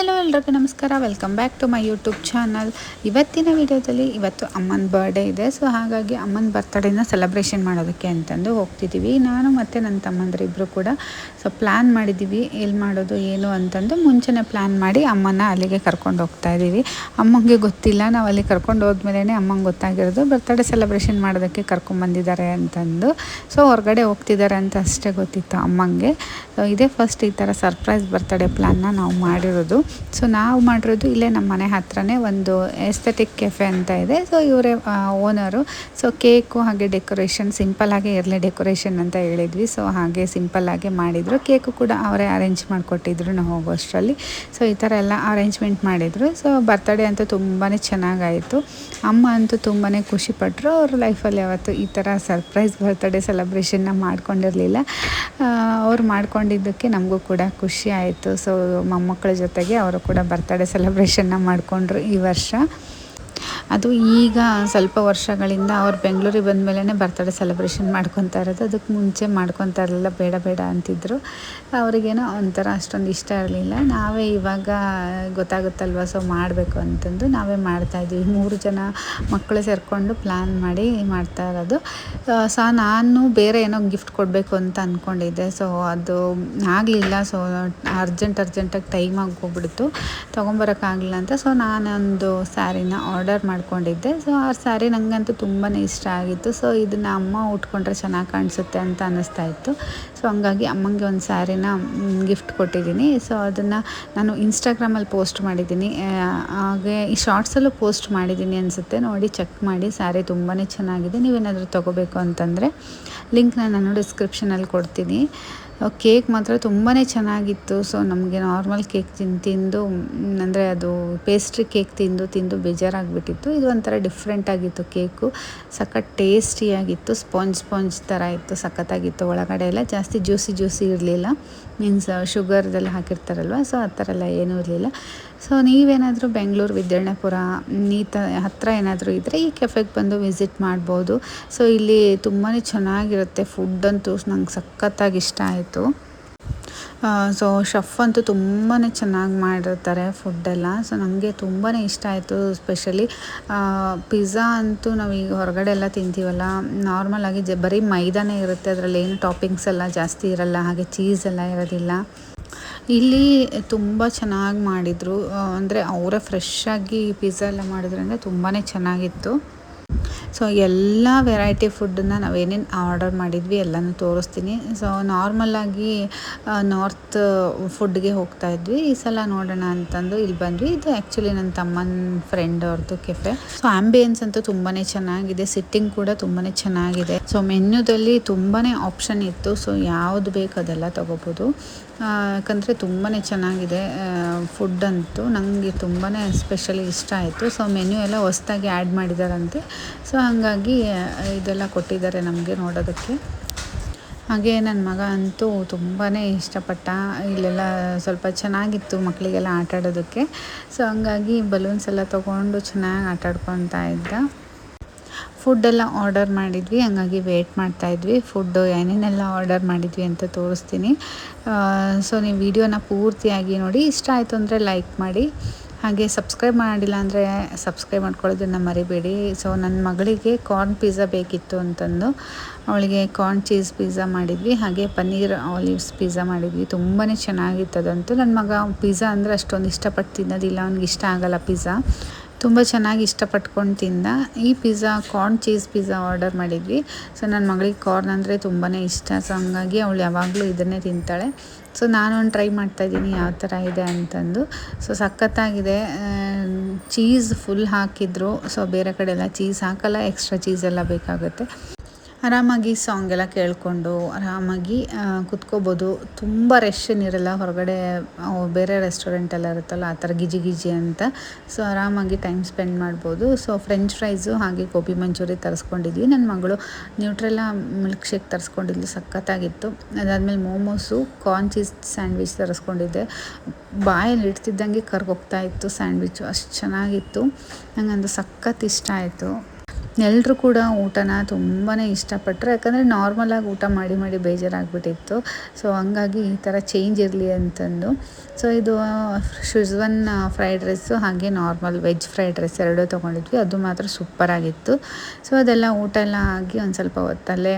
Hello ಎಲ್ರಿಗೂ ನಮಸ್ಕಾರ, welcome back to my YouTube channel. ಇವತ್ತಿನ ವಿಡಿಯೋದಲ್ಲಿ ಇವತ್ತು ಅಮ್ಮನ ಬರ್ಡೇ ಇದೆ. ಸೊ ಹಾಗಾಗಿ ಅಮ್ಮನ ಬರ್ತ್ಡೇನ ಸೆಲೆಬ್ರೇಷನ್ ಮಾಡೋದಕ್ಕೆ ಅಂತಂದು ಹೋಗ್ತಿದ್ದೀವಿ. ನಾನು ಮತ್ತು ನನ್ನ ತಮ್ಮಂದಿರಿಬ್ಬರು ಕೂಡ ಪ್ಲ್ಯಾನ್ ಮಾಡಿದ್ದೀವಿ ಎಲ್ಲಿ ಮಾಡೋದು ಏನು ಅಂತಂದು ಮುಂಚೆನೇ ಪ್ಲ್ಯಾನ್ ಮಾಡಿ ಅಮ್ಮನ ಅಲ್ಲಿಗೆ ಕರ್ಕೊಂಡು ಹೋಗ್ತಾ ಇದ್ದೀವಿ. ಅಮ್ಮಂಗೆ ಗೊತ್ತಿಲ್ಲ, ನಾವು ಅಲ್ಲಿ ಕರ್ಕೊಂಡು ಹೋದ್ಮೇಲೆ ಅಮ್ಮಂಗೆ ಗೊತ್ತಾಗಿರೋದು ಬರ್ತ್ಡೇ ಸೆಲೆಬ್ರೇಷನ್ ಮಾಡೋದಕ್ಕೆ ಕರ್ಕೊಂಡ್ಬಂದಿದ್ದಾರೆ ಅಂತಂದು. ಸೊ ಹೊರಗಡೆ ಹೋಗ್ತಿದ್ದಾರೆ ಅಂತ ಅಷ್ಟೇ ಗೊತ್ತಿತ್ತು ಅಮ್ಮಂಗೆ. ಇದೇ ಫಸ್ಟ್ ಈ ಥರ ಸರ್ಪ್ರೈಸ್ ಬರ್ತ್ಡೇ ಪ್ಲ್ಯಾನ್ನ ನಾವು ಮಾಡಿರೋದು. ಸೊ ನಾವು ಮಾಡಿರೋದು ಇಲ್ಲೇ ನಮ್ಮ ಮನೆ ಹತ್ರನೇ ಒಂದು ಎಸ್ಥೆಟಿಕ್ ಕೆಫೆ ಅಂತ ಇದೆ. ಸೊ ಇವರೇ ಓನರು. ಸೊ ಕೇಕು ಹಾಗೆ ಡೆಕೋರೇಷನ್ ಸಿಂಪಲ್ಲಾಗೇ ಇರಲಿ ಡೆಕೋರೇಷನ್ ಅಂತ ಹೇಳಿದ್ವಿ. ಸೊ ಹಾಗೆ ಸಿಂಪಲ್ಲಾಗೆ ಮಾಡಿದರು. ಕೇಕು ಕೂಡ ಅವರೇ ಅರೇಂಜ್ ಮಾಡಿಕೊಟ್ಟಿದ್ರು ನಾವು ಹೋಗೋಷ್ಟರಲ್ಲಿ. ಸೊ ಈ ಥರ ಎಲ್ಲ ಅರೇಂಜ್ಮೆಂಟ್ ಮಾಡಿದರು. ಸೊ ಬರ್ತ್ಡೇ ಅಂತೂ ತುಂಬಾ ಚೆನ್ನಾಗಾಯಿತು. ಅಮ್ಮ ಅಂತೂ ತುಂಬಾ ಖುಷಿಪಟ್ಟರು. ಅವ್ರ ಲೈಫಲ್ಲಿ ಯಾವತ್ತು ಈ ಥರ ಸರ್ಪ್ರೈಸ್ ಬರ್ತ್ಡೇ ಸೆಲೆಬ್ರೇಷನ್ನ ಮಾಡ್ಕೊಂಡಿರಲಿಲ್ಲ. ಅವ್ರು ಮಾಡ್ಕೊಂಡಿದ್ದಕ್ಕೆ ನಮಗೂ ಕೂಡ ಖುಷಿ ಆಯಿತು. ಸೊ ಮೊಮ್ಮಕ್ಕಳ ಜೊತೆಗೆ ಅವರು ಕೂಡ ಬರ್ತ್ಡೇ ಸೆಲೆಬ್ರೇಷನ್ನ ಮಾಡಿಕೊಂಡ್ರು ಈ ವರ್ಷ. ಅದು ಈಗ ಸ್ವಲ್ಪ ವರ್ಷಗಳಿಂದ ಅವ್ರು ಬೆಂಗಳೂರಿಗೆ ಬಂದ ಮೇಲೇ ಬರ್ತ್ಡೇ ಸೆಲೆಬ್ರೇಷನ್ ಮಾಡ್ಕೊತಾ ಇರೋದು. ಅದಕ್ಕೆ ಮುಂಚೆ ಮಾಡ್ಕೊತಾ ಇರಲಿಲ್ಲ, ಬೇಡ ಬೇಡ ಅಂತಿದ್ರು. ಅವರಿಗೇನೋ ಒಂಥರ ಅಷ್ಟೊಂದು ಇಷ್ಟ ಇರಲಿಲ್ಲ. ನಾವೇ ಇವಾಗ ಗೊತ್ತಾಗುತ್ತಲ್ವ, ಸೊ ಮಾಡಬೇಕು ಅಂತಂದು ನಾವೇ ಮಾಡ್ತಾಯಿದ್ವಿ. 3 ಜನ ಮಕ್ಕಳು ಸೇರಿಕೊಂಡು ಪ್ಲ್ಯಾನ್ ಮಾಡಿ ಮಾಡ್ತಾ ಇರೋದು. ಸೊ ನಾನು ಬೇರೆ ಏನೋ ಗಿಫ್ಟ್ ಕೊಡಬೇಕು ಅಂತ ಅಂದ್ಕೊಂಡಿದ್ದೆ. ಸೊ ಅದು ಆಗಲಿಲ್ಲ. ಸೊ ಅರ್ಜೆಂಟಾಗಿ ಟೈಮ್ ಆಗೋಗ್ಬಿಡ್ತು, ತೊಗೊಂಬರೋಕ್ಕಾಗಲಿಲ್ಲ ಅಂತ. ಸೊ ನಾನೊಂದು ಸ್ಯಾರಿನ ಆರ್ಡರ್ ಮಾಡ್ಕೊಂಡಿದ್ದೆ. ಸೊ ಆ ಸ್ಯಾರಿ ನನಗಂತೂ ತುಂಬಾ ಇಷ್ಟ ಆಗಿತ್ತು. ಸೊ ಇದನ್ನು ಅಮ್ಮ ಉಟ್ಕೊಂಡ್ರೆ ಚೆನ್ನಾಗಿ ಕಾಣಿಸುತ್ತೆ ಅಂತ ಅನ್ನಿಸ್ತಾ ಇತ್ತು. ಸೊ ಹಂಗಾಗಿ ಅಮ್ಮಂಗೆ ಒಂದು ಸ್ಯಾರಿನ ಗಿಫ್ಟ್ ಕೊಟ್ಟಿದ್ದೀನಿ. ಸೊ ಅದನ್ನು ನಾನು ಇನ್ಸ್ಟಾಗ್ರಾಮಲ್ಲಿ ಪೋಸ್ಟ್ ಮಾಡಿದ್ದೀನಿ, ಹಾಗೆ ಈ ಶಾರ್ಟ್ಸಲ್ಲೂ ಪೋಸ್ಟ್ ಮಾಡಿದ್ದೀನಿ ಅನಿಸುತ್ತೆ. ನೋಡಿ ಚೆಕ್ ಮಾಡಿ. ಸ್ಯಾರಿ ತುಂಬಾ ಚೆನ್ನಾಗಿದೆ. ನೀವೇನಾದರೂ ತೊಗೋಬೇಕು ಅಂತಂದರೆ ಲಿಂಕ್ನ ನಾನು ಡಿಸ್ಕ್ರಿಪ್ಷನಲ್ಲಿ ಕೊಡ್ತೀನಿ. ಕೇಕ್ ಮಾತ್ರ ತುಂಬಾ ಚೆನ್ನಾಗಿತ್ತು. ಸೊ ನಮಗೆ ನಾರ್ಮಲ್ ಕೇಕ್ ತಿಂದು ಅಂದರೆ ಅದು ಪೇಸ್ಟ್ರಿ ಕೇಕ್ ತಿಂದು ಬೇಜಾರಾಗಿಬಿಟ್ಟಿತ್ತು. ಇದು ಒಂಥರ ಡಿಫ್ರೆಂಟಾಗಿತ್ತು ಕೇಕು. ಸಖತ್ ಟೇಸ್ಟಿಯಾಗಿತ್ತು. ಸ್ಪಾಂಜ್ ಥರ ಇತ್ತು, ಸಖತ್ತಾಗಿತ್ತು. ಒಳಗಡೆ ಎಲ್ಲ ಜಾಸ್ತಿ ಜ್ಯೂಸಿ ಇರಲಿಲ್ಲ. ಮೀನ್ಸ್ ಶುಗರ್ದೆಲ್ಲ ಹಾಕಿರ್ತಾರಲ್ವ, ಸೊ ಆ ಥರ ಎಲ್ಲ ಏನೂ ಇರಲಿಲ್ಲ. ಸೊ ನೀವೇನಾದರೂ ಬೆಂಗಳೂರು ವಿದ್ಯಾರಣ್ಯಪುರ ಹತ್ತಿರ ಏನಾದರೂ ಇದ್ದರೆ ಈ ಕೆಫೆಗೆ ಬಂದು ವಿಸಿಟ್ ಮಾಡ್ಬೋದು. ಸೊ ಇಲ್ಲಿ ತುಂಬಾ ಚೆನ್ನಾಗಿರುತ್ತೆ. ಫುಡ್ಡಂತೂ ನಂಗೆ ಸಖತ್ತಾಗಿ ಇಷ್ಟ ಆಯಿತು. ಸೊ ಶೆಫ್ ಅಂತೂ ತುಂಬಾ ಚೆನ್ನಾಗಿ ಮಾಡಿರ್ತಾರೆ ಫುಡ್ಡೆಲ್ಲ. ಸೊ ನನಗೆ ತುಂಬಾ ಇಷ್ಟ ಆಯಿತು. ಸ್ಪೆಷಲಿ ಪಿಜ್ಜಾ ಅಂತೂ ನಾವೀಗ ಹೊರಗಡೆ ಎಲ್ಲ ತಿಂತೀವಲ್ಲ, ನಾರ್ಮಲಾಗಿ ಬರೀ ಮೈದಾನೇ ಇರುತ್ತೆ. ಅದರಲ್ಲಿ ಏನು ಟಾಪಿಂಗ್ಸ್ ಎಲ್ಲ ಜಾಸ್ತಿ ಇರಲ್ಲ, ಹಾಗೆ ಚೀಸ್ ಎಲ್ಲ ಇರೋದಿಲ್ಲ. ಇಲ್ಲಿ ತುಂಬ ಚೆನ್ನಾಗಿ ಮಾಡಿದರು. ಅಂದರೆ ಅವರೇ ಫ್ರೆಶ್ಶಾಗಿ ಪಿಜ್ಜಾ ಎಲ್ಲ ಮಾಡಿದ್ರಿಂದ ತುಂಬಾ ಚೆನ್ನಾಗಿತ್ತು. ಸೊ ಎಲ್ಲ ವೆರೈಟಿ ಫುಡ್ಡನ್ನು ನಾವೇನೇನು ಆರ್ಡರ್ ಮಾಡಿದ್ವಿ ಎಲ್ಲನೂ ತೋರಿಸ್ತೀನಿ. ಸೊ ನಾರ್ಮಲಾಗಿ ನಾರ್ತ್ ಫುಡ್ಗೆ ಹೋಗ್ತಾಯಿದ್ವಿ. ಈ ಸಲ ನೋಡೋಣ ಅಂತಂದು ಇಲ್ಲಿ ಬಂದ್ವಿ. ಇದು ಆ್ಯಕ್ಚುಲಿ ನನ್ನ ತಮ್ಮನ ಫ್ರೆಂಡ್ ಅವ್ರದ್ದು ಕೆಫೆ. ಸೊ ಆ್ಯಂಬಿಯನ್ಸ್ ಅಂತೂ ತುಂಬಾ ಚೆನ್ನಾಗಿದೆ. ಸಿಟ್ಟಿಂಗ್ ಕೂಡ ತುಂಬಾ ಚೆನ್ನಾಗಿದೆ. ಸೊ ಮೆನ್ಯೂದಲ್ಲಿ ತುಂಬಾ ಆಪ್ಷನ್ ಇತ್ತು. ಸೊ ಯಾವುದು ಬೇಕು ಅದೆಲ್ಲ ತೊಗೋಬೋದು. ಯಾಕಂದರೆ ತುಂಬಾ ಚೆನ್ನಾಗಿದೆ ಫುಡ್ಡಂತೂ. ನನಗೆ ತುಂಬಾ ಸ್ಪೆಷಲಿ ಇಷ್ಟ ಆಯಿತು. ಸೊ ಮೆನ್ಯೂ ಎಲ್ಲ ಹೊಸ್ದಾಗಿ ಆ್ಯಡ್ ಮಾಡಿದಾರಂತೆ. ಸೊ ಹಾಗಾಗಿ ಇದೆಲ್ಲ ಕೊಟ್ಟಿದ್ದಾರೆ ನಮಗೆ ನೋಡೋದಕ್ಕೆ. ಹಾಗೆ ನನ್ನ ಮಗ ಅಂತೂ ತುಂಬಾ ಇಷ್ಟಪಟ್ಟ. ಇಲ್ಲೆಲ್ಲ ಸ್ವಲ್ಪ ಚೆನ್ನಾಗಿತ್ತು ಮಕ್ಕಳಿಗೆಲ್ಲ ಆಟಾಡೋದಕ್ಕೆ. ಸೊ ಹಂಗಾಗಿ ಬಲೂನ್ಸ್ ಎಲ್ಲ ತೊಗೊಂಡು ಚೆನ್ನಾಗಿ ಆಟಾಡ್ಕೊತಾ ಇದ್ದ. ಫುಡ್ಡೆಲ್ಲ ಆರ್ಡರ್ ಮಾಡಿದ್ವಿ, ಹಂಗಾಗಿ ವೇಟ್ ಮಾಡ್ತಾಯಿದ್ವಿ. ಫುಡ್ಡು ಏನೇನೆಲ್ಲ ಆರ್ಡರ್ ಮಾಡಿದ್ವಿ ಅಂತ ತೋರಿಸ್ತೀನಿ. ಸೊ ನೀವು ವಿಡಿಯೋನ ಪೂರ್ತಿಯಾಗಿ ನೋಡಿ. ಇಷ್ಟ ಆಯಿತು ಅಂದರೆ ಲೈಕ್ ಮಾಡಿ. ಹಾಗೆ ಸಬ್ಸ್ಕ್ರೈಬ್ ಮಾಡಿಲ್ಲ ಅಂದರೆ ಸಬ್ಸ್ಕ್ರೈಬ್ ಮಾಡ್ಕೊಳ್ಳೋದನ್ನು ಮರಿಬೇಡಿ. ಸೊ ನನ್ನ ಮಗಳಿಗೆ ಕಾರ್ನ್ ಪಿಜ್ಜಾ ಬೇಕಿತ್ತು ಅಂತಂದು ಅವಳಿಗೆ ಕಾರ್ನ್ ಚೀಸ್ ಪಿಜ್ಜಾ ಮಾಡಿದ್ವಿ. ಹಾಗೆ ಪನ್ನೀರ್ ಆಲಿವ್ಸ್ ಪಿಜ್ಜಾ ಮಾಡಿದ್ವಿ. ತುಂಬಾ ಚೆನ್ನಾಗಿತ್ತು ಅದಂತೂ. ನನ್ನ ಮಗ ಪಿಜ್ಜಾ ಅಂದರೆ ಅಷ್ಟೊಂದು ಇಷ್ಟಪಟ್ಟು ತಿನ್ನೋದಿಲ್ಲ, ಅವ್ನಿಗೆ ಇಷ್ಟ ಆಗೋಲ್ಲ ಪಿಜ್ಜಾ. ತುಂಬ ಚೆನ್ನಾಗಿ ಇಷ್ಟಪಟ್ಕೊಂಡು ತಿಂದ. ಈ pizza corn cheese pizza order ಮಾಡಿದ್ವಿ. ಸೊ ನನ್ನ ಮಗಳಿಗೆ ಕಾರ್ನ್ ಅಂದರೆ ತುಂಬಾ ಇಷ್ಟ. ಸೊ ಹಂಗಾಗಿ ಅವಳು ಯಾವಾಗಲೂ ಇದನ್ನೇ ತಿಂತಾಳೆ. ಸೊ ನಾನು ಟ್ರೈ ಮಾಡ್ತಾಯಿದ್ದೀನಿ ಯಾವ ಥರ ಇದೆ ಅಂತಂದು. ಸೊ ಸಖತ್ತಾಗಿದೆ. ಚೀಸ್ ಫುಲ್ ಹಾಕಿದ್ರು. ಸೊ ಬೇರೆ ಕಡೆ ಎಲ್ಲ ಚೀಸ್ ಹಾಕಲ್ಲ, ಎಕ್ಸ್ಟ್ರಾ ಚೀಸೆಲ್ಲ ಬೇಕಾಗುತ್ತೆ. ಆರಾಮಾಗಿ ಸಾಂಗ್ ಎಲ್ಲ ಕೇಳಿಕೊಂಡು ಆರಾಮಾಗಿ ಕುತ್ಕೋಬೋದು. ತುಂಬ ರಶ್ ಏನಿರಲ್ಲ. ಹೊರಗಡೆ ಬೇರೆ ರೆಸ್ಟೋರೆಂಟೆಲ್ಲ ಇರುತ್ತಲ್ಲ ಆ ಥರ ಗಿಜಿ ಅಂತ. ಸೊ ಆರಾಮಾಗಿ ಟೈಮ್ ಸ್ಪೆಂಡ್ ಮಾಡ್ಬೋದು. ಸೊ ಫ್ರೆಂಚ್ ಫ್ರೈಸು ಹಾಗೆ ಗೋಬಿ ಮಂಚೂರಿ ತರಿಸ್ಕೊಂಡಿದ್ವಿ. ನನ್ನ ಮಗಳು ನ್ಯೂಟ್ರೆಲ್ಲ ಮಿಲ್ಕ್ ಶೇಕ್ ತರಿಸ್ಕೊಂಡಿದ್ಲು, ಸಖತ್ತಾಗಿತ್ತು. ಅದಾದಮೇಲೆ ಮೋಮೋಸು, ಕಾರ್ನ್ ಚೀಸ್ ಸ್ಯಾಂಡ್ವಿಚ್ ತರಿಸ್ಕೊಂಡಿದ್ದೆ. ಬಾಯಲ್ಲಿ ಇಡ್ತಿದ್ದಂಗೆ ಕರ್ಗೋಗ್ತಾ ಇತ್ತು ಸ್ಯಾಂಡ್ವಿಚ್ಚು, ಅಷ್ಟು ಚೆನ್ನಾಗಿತ್ತು. ನನಗಂದು ಸಖತ್ ಇಷ್ಟ ಆಯಿತು. ಎಲ್ಲರೂ ಕೂಡ ಊಟನ ತುಂಬಾ ಇಷ್ಟಪಟ್ಟರು. ಯಾಕಂದರೆ ನಾರ್ಮಲಾಗಿ ಊಟ ಮಾಡಿ ಮಾಡಿ ಬೇಜಾರಾಗ್ಬಿಟ್ಟಿತ್ತು. ಸೊ ಹಂಗಾಗಿ ಈ ಥರ ಚೇಂಜ್ ಇರಲಿ ಅಂತಂದು. ಸೊ ಇದು ಶೆಜ್ವಾನ್ ಫ್ರೈಡ್ ರೈಸು ಹಾಗೆ ನಾರ್ಮಲ್ ವೆಜ್ ಫ್ರೈಡ್ ರೈಸ್ ಎರಡೂ ತೊಗೊಂಡಿದ್ವಿ. ಅದು ಮಾತ್ರ ಸೂಪರಾಗಿತ್ತು. ಸೊ ಅದೆಲ್ಲ ಊಟ ಎಲ್ಲ ಆಗಿ ಒಂದು ಸ್ವಲ್ಪ ಹೊತ್ತಲ್ಲೇ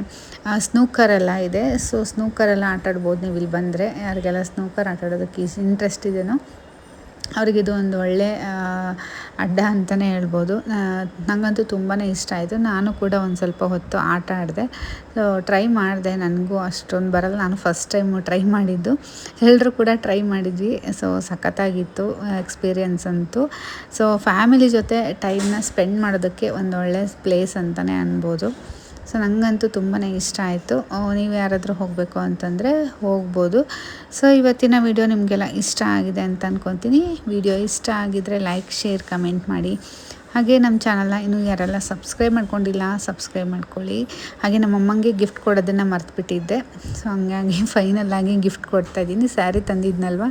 ಸ್ನೂಕರೆಲ್ಲ ಇದೆ. ಸೊ ಸ್ನೂಕರೆಲ್ಲ ಆಟಾಡ್ಬೋದು ನೀವು ಇಲ್ಲಿ ಬಂದರೆ. ಯಾರಿಗೆಲ್ಲ ಸ್ನೂಕರ್ ಆಟಾಡೋದಕ್ಕೆ ಇಂಟ್ರೆಸ್ಟ್ ಇದೆಯೋ ಅವರಿಗಿದು ಒಂದು ಒಳ್ಳೆ ಅಡ್ಡ ಅಂತಲೇ ಹೇಳ್ಬೋದು. ನನಗಂತೂ ತುಂಬಾ ಇಷ್ಟ ಆಯಿತು. ನಾನು ಕೂಡ ಒಂದು ಸ್ವಲ್ಪ ಹೊತ್ತು ಆಟ ಆಡಿದೆ. ಸೊ ಟ್ರೈ ಮಾಡಿದೆ. ನನಗೂ ಅಷ್ಟೊಂದು ಬರಲ್ಲ. ನಾನು ಫಸ್ಟ್ ಟೈಮು ಟ್ರೈ ಮಾಡಿದ್ದು. ಎಲ್ಲರೂ ಕೂಡ ಟ್ರೈ ಮಾಡಿದ್ವಿ. ಸೊ ಸಖತ್ತಾಗಿತ್ತು ಎಕ್ಸ್ಪೀರಿಯನ್ಸ್ ಅಂತೂ. ಸೊ ಫ್ಯಾಮಿಲಿ ಜೊತೆ ಟೈಮ್ನ ಸ್ಪೆಂಡ್ ಮಾಡೋದಕ್ಕೆ ಒಂದು ಒಳ್ಳೆ ಪ್ಲೇಸ್ ಅಂತಲೇ ಅನ್ಬೋದು. ಸೊ ನನಗಂತೂ ತುಂಬಾ ಇಷ್ಟ ಆಯಿತು. ನೀವು ಯಾರಾದರೂ ಹೋಗಬೇಕು ಅಂತಂದರೆ ಹೋಗ್ಬೋದು. ಸೊ ಇವತ್ತಿನ ವಿಡಿಯೋ ನಿಮಗೆಲ್ಲ ಇಷ್ಟ ಆಗಿದೆ ಅಂತ ಅಂದ್ಕೊತೀನಿ. ವಿಡಿಯೋ ಇಷ್ಟ ಆಗಿದ್ದರೆ ಲೈಕ್, ಶೇರ್, ಕಮೆಂಟ್ ಮಾಡಿ. ಹಾಗೆ ನಮ್ಮ ಚಾನಲ್ನ ಇನ್ನೂ ಯಾರೆಲ್ಲ ಸಬ್ಸ್ಕ್ರೈಬ್ ಮಾಡ್ಕೊಂಡಿಲ್ಲ ಸಬ್ಸ್ಕ್ರೈಬ್ ಮಾಡ್ಕೊಳ್ಳಿ. ಹಾಗೆ ನಮ್ಮ ಅಮ್ಮಂಗೆ ಗಿಫ್ಟ್ ಕೊಡೋದನ್ನು ಮರ್ತುಬಿಟ್ಟಿದ್ದೆ. ಸೊ ಹಂಗಾಗಿ ಫೈನಲ್ಲಾಗಿ ಗಿಫ್ಟ್ ಕೊಡ್ತಾಯಿದ್ದೀನಿ. ಸ್ಯಾರಿ ತಂದಿದ್ನಲ್ವ,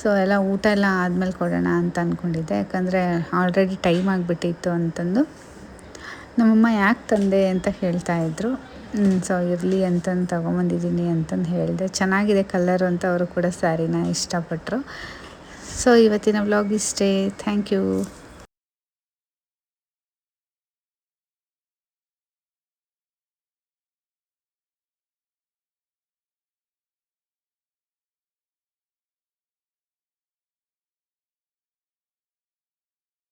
ಸೊ ಎಲ್ಲ ಊಟ ಎಲ್ಲ ಆದಮೇಲೆ ಕೊಡೋಣ ಅಂತ ಅಂದ್ಕೊಂಡಿದ್ದೆ. ಯಾಕಂದರೆ ಆಲ್ರೆಡಿ ಟೈಮ್ ಆಗಿಬಿಟ್ಟಿತ್ತು ಅಂತಂದು. ನಮ್ಮಮ್ಮ ಯಾಕೆ ತಂದೆ ಅಂತ ಹೇಳ್ತಾಯಿದ್ರು. ಸೊ ಇರಲಿ ಅಂತಂದು ತೊಗೊಂಬಂದಿದ್ದೀನಿ ಅಂತಂದು ಹೇಳಿದೆ. ಚೆನ್ನಾಗಿದೆ ಕಲರು ಅಂತ ಅವರು ಕೂಡ ಸ್ಯಾರಿನ ಇಷ್ಟಪಟ್ಟರು. ಸೊ ಇವತ್ತಿನ ವ್ಲಾಗ್ ಇಷ್ಟೇ. Thank you.